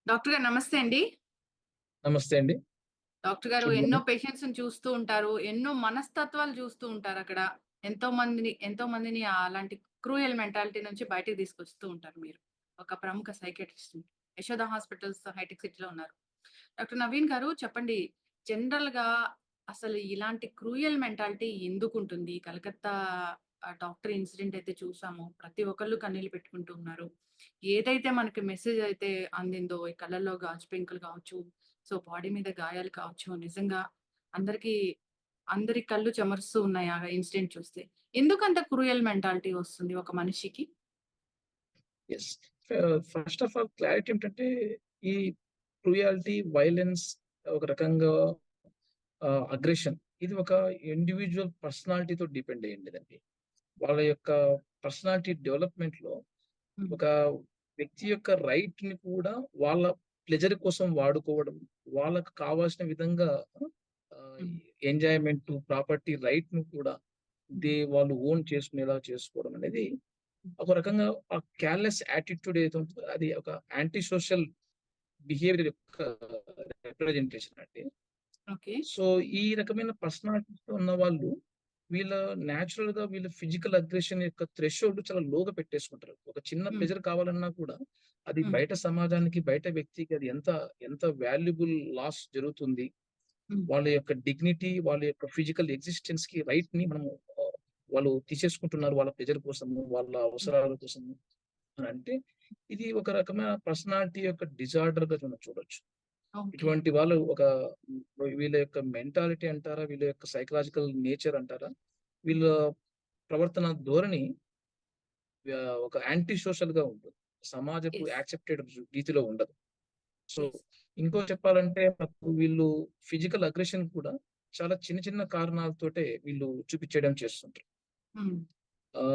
Doctor గారు నమస్తే అండి. నమస్తే అండి. డాక్టర్ గారు గుడ్ ఎన్నో మార్నింగ్. పేషెంట్స్‌ని చూస్తూ ఉంటారు. ఎన్నో మనస్తత్వాలు చూస్తూ ఉంటారక్కడ. ఎంతో మందిని అలాంటి క్రూయల్ మెంటాలిటీ నుంచి బయటికి తీసుకొస్తూ ఉంటారు మీరు. ఒక ప్రముఖ సైకియాట్రిస్ట్. యశోద హాస్పిటల్స్ హైటెక్ సిటీలో ఉన్నారు. డాక్టర్ నవీన్ గారు చెప్పండి. జనరల్‌గా అసలు ఇలాంటి క్రూయల్ మెంటాలిటీ ఎందుకుంటుంది? కలకత్తా డాక్టర్ ఇన్సిడెంట్ అయితే చూసాము. ప్రతి ఒక్కళ్ళు కన్నీళ్లు పెట్టుకుంటూ ఉన్నారు. ఏదైతే మనకి మెసేజ్ అయితే అందిందో ఈ కళ్ళల్లో గాజు పెంకులు కావచ్చు, సో బాడీ మీద గాయాలు కావచ్చు, నిజంగా అందరికి అందరి కళ్ళు చెమరుస్తూ ఉన్నాయి ఆ ఇన్సిడెంట్ చూస్తే. ఎందుకంత క్రూయల్ మెంటాలిటీ వస్తుంది ఒక మనిషికి? Yes. First of all clarity ఏంటంటే, ఈ క్రూయాలిటీ, వైలెన్స్ ఒక రకంగా అగ్రెషన్ ఇది ఒక ఇండివిడ్యువల్ పర్సనాలిటీతో డిపెండ్ అయ్యుండేదండి. వాళ్ళ యొక్క పర్సనాలిటీ డెవలప్‌మెంట్‌లో హ్మ్. ఒక వ్యక్తి యొక్క రైట్‌ని కూడా వాళ్ళ ప్లెజర్ కోసం వాడుకోవడం, వాళ్ళకి కావాల్సిన విధంగా ఆహ్, హ్మ్. ఎంజాయ్‌మెంట్, ప్రాపర్టీ రైట్‌ని కూడా హ్మ్. వాళ్ళు ఓన్ చేసుకునేలా చేసుకోవడం అనేది హ్మ్. ఒక రకంగా ఆ కేర్‌లెస్ యాటిట్యూడ్ ఏదైతే ఉంటదో అది ఒక యాంటీ సోషల్ బిహేవియర్ యొక్క రిప్రజెంటేషన్ అండి. ఓకే. సో, ఈ రకమైన పర్సనాలిటీతో ఉన్నవాళ్ళు వీళ్ళ ఫిజికల్ అగ్రెషన్ యొక్క థ్రెషోల్డ్ చాలా లోగా పెట్టేసుకుంటారు. ఒక చిన్న హ్మ్. ప్లెజర్ కావాలన్నా కూడా అది హ్మ్. బయట సమాజానికి, బయట వ్యక్తికి అది ఎంత ఎంత వాల్యుబుల్ లాస్ జరుగుతుంది. హ్మ్. వాళ్ళ యొక్క డిగ్నిటీ, వాళ్ళ యొక్క ఫిజికల్ ఎగ్జిస్టెన్స్‌కి రైట్‌ని మనము వాళ్ళు తీసేసుకుంటున్నారు. వాళ్ళ ప్లెజర్ కోసము, వాళ్ళ హ్మ్. అవసరాల కోసము అనంటే, ఇది ఒక రకమైన పర్సనాలిటీ యొక్క డిజార్డర్‌గా మనం చూడొచ్చు. ఓకే. ఇటువంటి వాళ్ళు వీళ్ళ యొక్క మెంటాలిటీ అంటారా? వీళ్ళ యొక్క సైకలాజికల్ నేచర్ అంటారా? హ్మ్. వీళ్ళ ప్రవర్తన ధోరణి ఒక యాంటీ సోషల్‌గా ఉంటుంది. సమాజపు యెస్. యాక్సెప్టెడ్ రీతిలో ఉండదు. So, yes. ఇంకో చెప్పాలంటే నాకు వీళ్ళు ఫిజికల్ అగ్రెషన్ కూడా చాలా చిన్న చిన్న కారణాలతోటే వీళ్ళు చూపిచ్చేయడం చేస్తుంటారు. హ్మ్.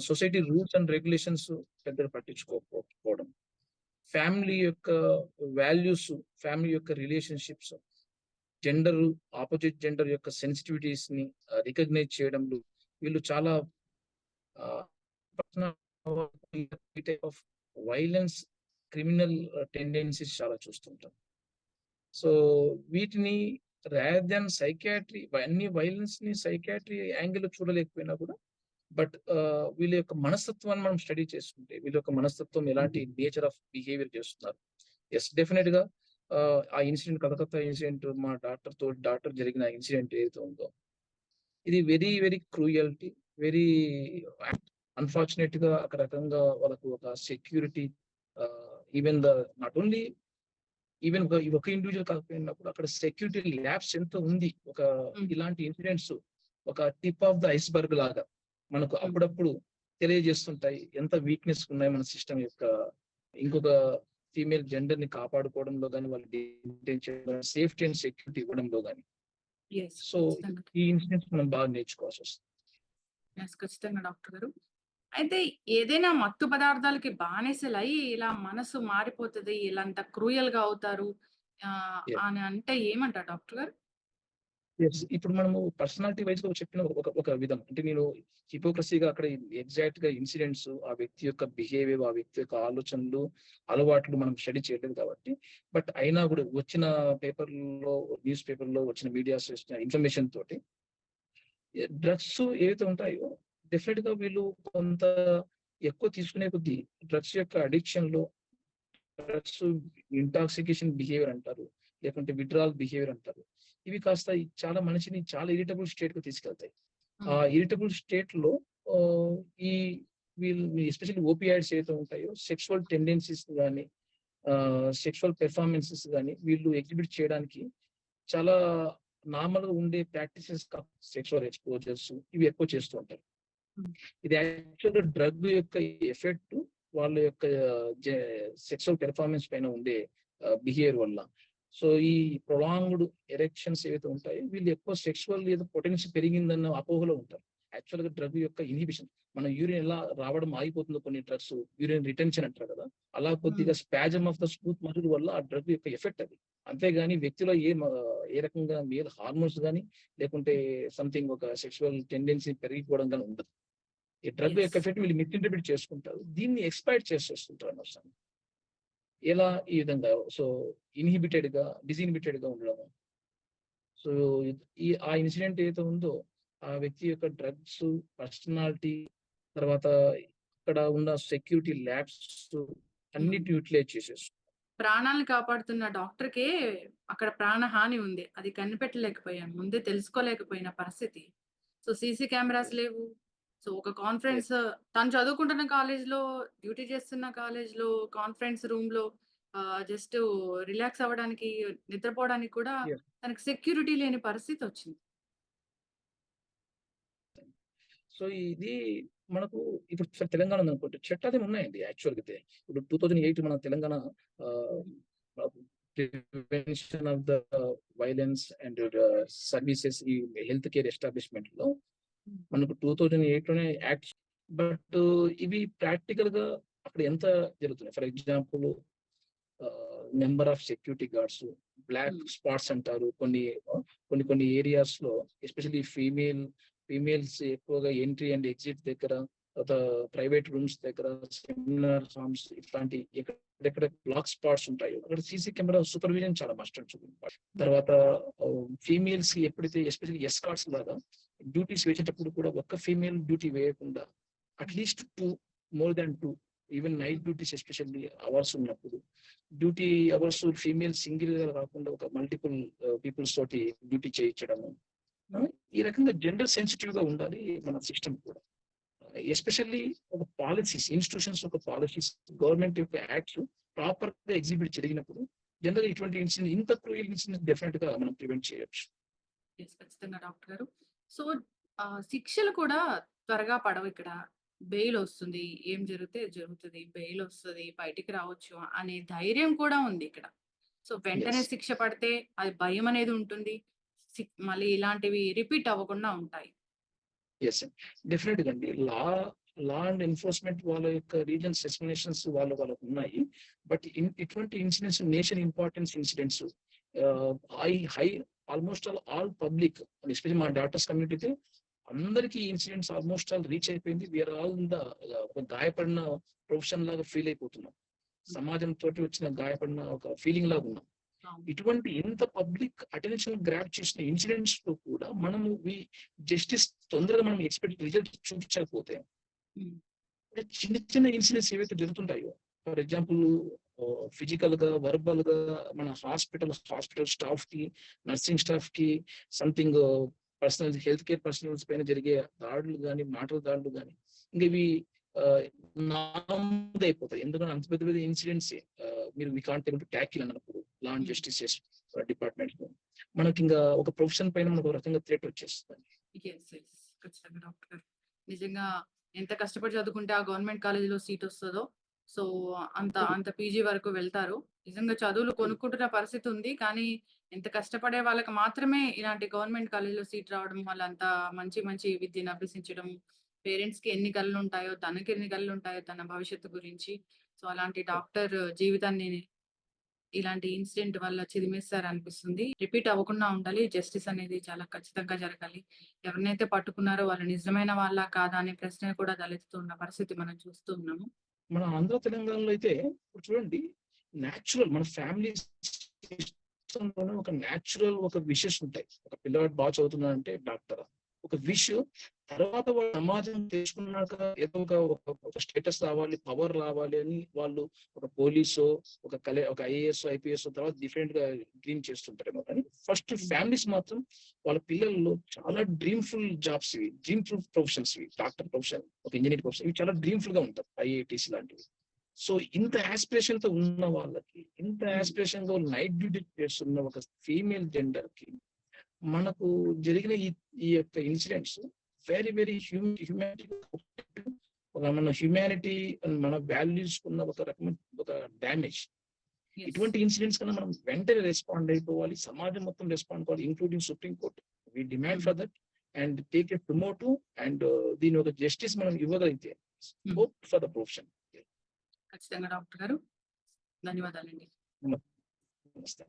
సొసైటీ రూల్స్ అండ్ రెగ్యులేషన్స్ పెద్దగా పట్టించుకోకపోవడం. ఫ్యామిలీ యొక్క వాల్యూస్, ఫ్యామిలీ యొక్క రిలేషన్‌షిప్స్, జెండర్ అపోజిట్ జెండర్ యొక్క సెన్సిటివిటీస్‌ని రికగ్నైజ్ చేయడంలో వీళ్ళు చాలా ఆహ్, పర్సనల్ ఈ type of violence, criminal tendencies చాలా చూస్తుంటాం. సో, వీటిని రాదర్ థాన్ అన్ని వైలెన్స్‌ని సైకియాట్రీ యాంగిల్‌లో చూడలేకపోయినా కూడా వీళ్ళ యొక్క మనస్తత్వాన్ని మనం స్టడీ చేసుకుంటే, వీళ్ళ యొక్క మనస్తత్వం ఎలాంటి నేచర్ ఆఫ్ బిహేవియర్ చేస్తున్నారు. యెస్, డెఫినిట్‌గా ఆ ఇన్సిడెంట్ కలకత్తా ఇన్సిడెంట్ మా డాక్టర్ జరిగిన ఇన్సిడెంట్ ఏదైతే ఉందో, ఇది వెరీ వెరీ క్రూయల్టీ, వెరీ అన్‌ఫార్చునేట్‌గా ఒక రకంగా వాళ్ళకు ఒక సెక్యూరిటీ ఈవెన్ నాట్ ఓన్లీ ఒక ఇండివిడ్యువల్ కాకపోయినప్పుడు అక్కడ సెక్యూరిటీ ల్యాబ్స్ ఎంత ఉంది. హ్మ్. ఇలాంటి ఇన్సిడెంట్స్ ఒక టిప్ ఆఫ్ ద ఐస్‌బర్గ్ లాగా మనకు హ్మ్. అప్పుడప్పుడు తెలియజేస్తుంటాయి. ఎంత వీక్‌నెస్ ఉన్నాయి మన సిస్టమ్ యొక్క. ఇంకొక ఫీమేల్ జెండర్‌ని కాపాడుకోవడంలో గాని, వాళ్ళని డిటైన్ చేయడం, సేఫ్టీ అండ్ సెక్యూరిటీ ఇవ్వడంలో గాని. యెస్. సో, ఖచ్చితంగా. ఈ ఇన్సిడెంట్స్ మనం బాగా నేర్చుకోవాల్సొస్తుంది. యెస్. ఖచ్చితంగా డాక్టర్ గారు. అయితే ఏదైనా మత్తు పదార్థాలకి బానిసలై ఇలా మనసు మారిపోతది. ఇలాంత క్రూయల్‌గా అవుతారు. అని అంటే ఏమంటారు డాక్టర్ గారు? యెస్. ఇప్పుడు మనము పర్సనాలిటీ వైస్‌గా చెప్పిన ఒక ఒక విధం. అంటే నేను హిపోక్రసీ‌గా అక్కడ ఎగ్జాక్ట్‌గా ఇన్సిడెంట్స్, ఆ వ్యక్తి యొక్క బిహేవియర్, ఆ వ్యక్తి యొక్క ఆలోచనలు, అలవాట్లు మనం స్టడీ చేయలేదు కాబట్టి. బట్ అయినా గూడా వచ్చిన పేపర్‌లో, న్యూస్ పేపర్‌లో వచ్చిన మీడియాస్ ఇచ్చిన ఇన్ఫర్మేషన్ తోటి డ్రగ్స్ ఏవైతే ఉంటాయో డెఫినిట్‌గా వీళ్ళు కొంత ఎక్కువ తీసుకునే కొద్దీ డ్రగ్స్ యొక్క అడిక్షన్‌లో, డ్రగ్స్ ఇంటాక్సికేషన్ బిహేవియర్ అంటారు. లేకుంటే విత్‌డ్రాయల్ బిహేవియర్ అంటారు. ఇవి కాస్త చాలా మనిషిని చాలా ఇరిటబుల్ స్టేట్‌కి తీసుకెళ్తాయి. ఆ హ్మ్. ఇరిటబుల్ స్టేట్‌లో ఆహ్, ఈ వీళ్ళు ఎస్పెషల్లీ ఓపియాయిడ్స్ ఏవైతే ఉంటాయో సెక్సువల్ టెండెన్సీస్ గాని, సెక్సువల్ పెర్ఫార్మన్సెస్ గాని వీళ్ళు ఎగ్జిబిట్ చేయడానికి చాలా నార్మల్‌గా ఉండే ప్రాక్టీసెస్ సెక్సువల్ ఎక్స్‌పోజర్స్ ఇవి ఎక్కువ చేస్తూ ఉంటారు. హ్మ్. ఇది యాక్చువల్‌గా డ్రగ్ యొక్క ఎఫెక్ట్ వాళ్ళ యొక్క జె సెక్సువల్ పెర్ఫార్మన్స్ పైన ఉండే బిహేవియర్ వల్ల. సో, ఈ ప్రొలాంగ్డ్ ఎరెక్షన్స్ ఏవైతే ఉంటాయో వీళ్ళు ఎక్కువ సెక్సువల్ ఏదో పొటెన్షియల్ పెరిగిందన్న అపోహలో ఉంటారు. యాక్చువల్‌గా డ్రగ్ యొక్క ఇన్హిబిషన్ మన యూరిన్ ఎలా రావడం ఆగిపోతుందో కొన్ని డ్రగ్స్ యూరిన్ రిటెన్షన్ అంటారు కదా! అలా హ్మ్. కొద్దిగా spasm of the smooth muscle వల్ల ఆ డ్రగ్ యొక్క ఎఫెక్ట్ అది. అంతేగాని వ్యక్తిలో ఏ రకంగా మేల్ హార్మోన్స్ గాని, లేకుంటే సంథింగ్ ఒక సెక్సువల్ టెండెన్సీ పెరిగిపోవడం గాని ఉండదు. ఈ డ్రగ్ యెస్. యొక్క ఎఫెక్ట్ వీళ్ళు మిస్ఇంటర్‌ప్రిట్ చేసుకుంటారు. దీన్ని ఎక్స్‌ప్లాయిట్ చేసేస్తుంటారు అనవసరంగా. ఎలా ఈ విధంగా సో డిసిన్హిబిటెడ్ గా ఉండడము. సో ఆ ఇన్సిడెంట్ ఏదైతే ఉందో ఆ వ్యక్తి యొక్క డ్రగ్స్, పర్సనాలిటీ, తర్వాత ఇక్కడ ఉన్న సెక్యూరిటీ ల్యాబ్స్ అన్నిటిని యూటిలైజ్ చేసేసి ప్రాణాలను కాపాడుతున్న డాక్టర్‌కే అక్కడ ప్రాణహాని ఉంది. అది కనిపెట్టలేకపోయాం. ముందే తెలుసుకోలేకపోయిన పరిస్థితి. సో, సీసీ కెమెరాస్ లేవు. సో, ఒక Yes, కాన్ఫరెన్స్ తను చదువుకుంటున్న కాలేజ్‌లో, డ్యూటీ చేస్తున్న కాలేజ్‌లో కాన్ఫరెన్స్ రూమ్‌లో జస్ట్ రిలాక్స్ అవ్వడానికి, నిద్రపోవడానికి కూడా yes. తనకి సెక్యూరిటీ లేని పరిస్థితొచ్చింది. సో ఇది మనకు ఇప్పుడు తెలంగాణ ఉందనుకోండి, చట్టాలు ఉన్నాయండి యాక్చువల్‌గా అయితే. ఇప్పుడు 2008 మన తెలంగాణ ఆహ్, prevention of the violence and services ఈ హెల్త్ కేర్ ఎస్టాబ్లిష్‌మెంట్‌లో హ్మ్. మనకు 2008 లోనే యాక్ట్. బట్ ఇవి ప్రాక్టికల్‌గా అక్కడ ఎంత జరుగుతున్నాయి? For example number of security guards, black hmm. Spots అంటారు. కొన్ని ఏరియాస్‌లో ఎస్పెషల్లీ ఫీమేల్స్ ఎక్కువగా ఎంట్రీ అండ్ ఎగ్జిట్ దగ్గర, తర్వాత ప్రైవేట్ రూమ్స్ దగ్గర, సెమినార్ హాల్స్ ఇట్లాంటి ఎక్కడెక్కడ బ్లాక్ స్పాట్స్ ఉంటాయో అక్కడ సీసీ కెమెరా సూపర్విజన్ చాలా మస్ట్ అండ్ షుడ్. తర్వాత ఫీమేల్స్ ఎప్పుడైతే ఎస్పెషల్లీ ఎస్కార్ట్స్ లాగా డ్యూటీస్ వేసేటప్పుడు కూడా ఒక్క ఫీమేల్ డ్యూటీ వేయకుండా at least 2, more than 2, even night duties especially hours ఉన్నప్పుడు డ్యూటీ అవర్స్ ఫీమేల్ సింగిల్ గా కాకుండా ఒక మల్టిపుల్ పీపుల్స్ తోటి డ్యూటీ చేయించడము. ఈ రకంగా జెండర్ సెన్సిటివ్ గా ఉండాలి మన సిస్టమ్ కూడా. ఎస్పెషల్లీ ఒక పాలసీస్, ఇన్స్టిట్యూషన్స్ ఒక పాలసీస్, గవర్నమెంట్ యొక్క యాక్ట్స్ ప్రాపర్ గా ఎగ్జిక్యూట్ జరిగినప్పుడు జనరల్ ఇటువంటి ఇన్సిడెంట్, ఇంత క్రూయల్ ఇన్సిడెంట్ డెఫినెట్ గా మనం ప్రివెంట్ చేయొచ్చు. యెస్. ఖచ్చితంగా డాక్టర్ గారు. సో, శిక్షలు కూడా త్వరగా పడవిక్కడ. బెయిలొస్తుంది. ఏం జరిగితే జరుగుతది. బెయిలొస్తది. బయటికి రావచ్చు అనే ధైర్యం కూడా ఉంది ఇక్కడ. సో, వెంటనే ఎస్, శిక్ష పడితే అది భయమనేది ఉంటుంది. మళ్ళీ ఇలాంటివి రిపీట్ అవ్వకుండా ఉంటాయి. ఎస్. డెఫినెట్ గా అండి. లా అండ్ ఎన్ఫోర్స్మెంట్ వాళ్ళ యొక్క రీజన్స్ ఎక్స్ప్లెనేషన్స్ వాళ్ళకు ఉన్నాయి. బట్ ఇటువంటి incidents, nation importance incidents, high high almost all public, especially మా డాక్టర్స్ కమ్యూనిటీ అయితే అందరికీ ఇన్సిడెంట్స్ ఆల్మోస్ట్ ఆల్ రీచ్ అయిపోయింది. వీఆర్ ఆల్ ఇన్ ద ఒక గాయపడిన ప్రొఫెషన్ లాగా ఫీల్ అయిపోతున్నాం. సమాజం తోటి వచ్చిన గాయపడిన ఒక ఫీలింగ్ లాగా ఉన్నాం. అవును. ఇటువంటి ఎంత పబ్లిక్ అటెన్షన్ గ్రాబ్ చేసిన ఇన్సిడెంట్స్ లో కూడా మనము జస్టిస్ తొందరగా మనం ఎక్స్పెక్ట్ రిజల్ట్ చూపించకపోతే హ్మ్. చిన్న చిన్న ఇన్సిడెంట్స్ ఏవైతే జరుగుతుంటాయో, ఫర్ ఎగ్జాంపుల్ ఫిజికల్ గా, వర్బల్ గా మన హాస్పిటల్ స్టాఫ్ కి, నర్సింగ్ స్టాఫ్ కి something personal health care personals పైన జరిగే దాడులు కానీ, మాటల దాడులు కానీ, ఇంకా ఇవి నామోదైపోతాయి. ఎందుకంటే అంత పెద్ద పెద్ద ఇన్సిడెంట్స్ మీరు we can't able to tackle అన్నప్పుడు law and hmm. Justice department లో మనకి ఇంకా ఒక ప్రొఫెషన్ పైన మనకు ఒక రకంగా థ్రెట్ వచ్చేస్తుంది. యెస్. యెస్. ఖచ్చితంగా డాక్టర్ గారు. నిజంగా ఎంత కష్టపడి చదువుకుంటే ఆ గవర్నమెంట్ కాలేజ్‌లో సీటొస్తదో, సో, అంత పీజీ వరకు వెళ్తారు. నిజంగా చదువులు కొనుక్కుంటున్న పరిస్థితి ఉంది. కానీ ఎంత కష్టపడే వాళ్ళకి మాత్రమే ఇలాంటి గవర్నమెంట్ కాలేజ్‌లో సీట్ రావడం, వాళ్ళంత మంచి మంచి విద్యను అభ్యసించడం, పేరెంట్స్‌కి ఎన్ని కలలుంటాయో, తనకి ఎన్ని కలలుంటాయో తన భవిష్యత్తు గురించి. సో, అలాంటి డాక్టర్ జీవితాన్ని ఇలాంటి ఇన్సిడెంట్ వల్ల చిదిమేస్తారనిపిస్తుంది. రిపీట్ అవ్వకుండా ఉండాలి. జస్టిస్ అనేది చాలా ఖచ్చితంగా జరగాలి. ఎవరినైతే పట్టుకున్నారో వాళ్ళు నిజమైన వాళ్ళా? కాదా? అనే ప్రశ్న కూడా తలెత్తుతున్న పరిస్థితి మనం చూస్తూ ఉన్నాము. మన ఆంధ్ర తెలంగాణలో అయితే ఇప్పుడు చూడండి, న్యాచురల్ మన ఫ్యామిలీ సిస్టంలోనే ఒక న్యాచురల్ ఒక విషెస్ ఉంటాయి. ఒక పిల్లవాడు బాగా చదువుతున్నాడంటే డాక్టర్ ఒక విష్. తర్వాత వాడు సమాజం తెలుసుకున్నాక ఏదో ఒక స్టేటస్ రావాలి, పవర్ రావాలి అని వాళ్ళు ఒక పోలీసో, ఒక ఐఏఎస్, ఐపీఎస్ తర్వాత డిఫరెంట్ గా డ్రీమ్ చేస్తుంటారేమో. కానీ ఫస్ట్ ఫ్యామిలీస్ మాత్రం వాళ్ళ పిల్లల్లో చాలా డ్రీమ్ఫుల్ జాబ్స్ ఇవి, డ్రీమ్ఫుల్ ప్రొఫెషన్స్ ఇవి. డాక్టర్ ప్రొఫెషన్, ఒక ఇంజనీర్ ప్రొఫెషన్, ఇవి చాలా డ్రీమ్ఫుల్ గా ఉంటాయి, ఐఐటీస్ లాంటివి. సో ఇంత ఆస్పిరేషన్ తో ఉన్న వాళ్ళకి, ఇంత హ్మ్. ఆస్పిరేషన్ తో నైట్ డ్యూటీ చేస్తున్న ఒక ఫీమేల్ జెండర్ కి మనకు జరిగిన ఈ యొక్క ఇన్సిడెంట్స్ వెరీ వెరీ హ్యూమానిటీ, మన హ్యూమానిటీ, మన వాల్యూస్ ఉన్న ఒక రకమైన ఒక డ్యామేజ్. యెస్. ఇటువంటి ఇన్సిడెంట్స్ కన్నా మనం వెంటనే రెస్పాండ్ అయిపోవాలి. సమాజం మొత్తం రెస్పాండ్ అవ్వాలి, including supreme court. We demand hmm. For that and take a tomato and దీని ఒక జస్టిస్ మనం ఇవ్వగలిగితే hmm. Hope for the profession. ఖచ్చితంగా డాక్టర్ గారు. ధన్యవాదాలండి. నమస్తే.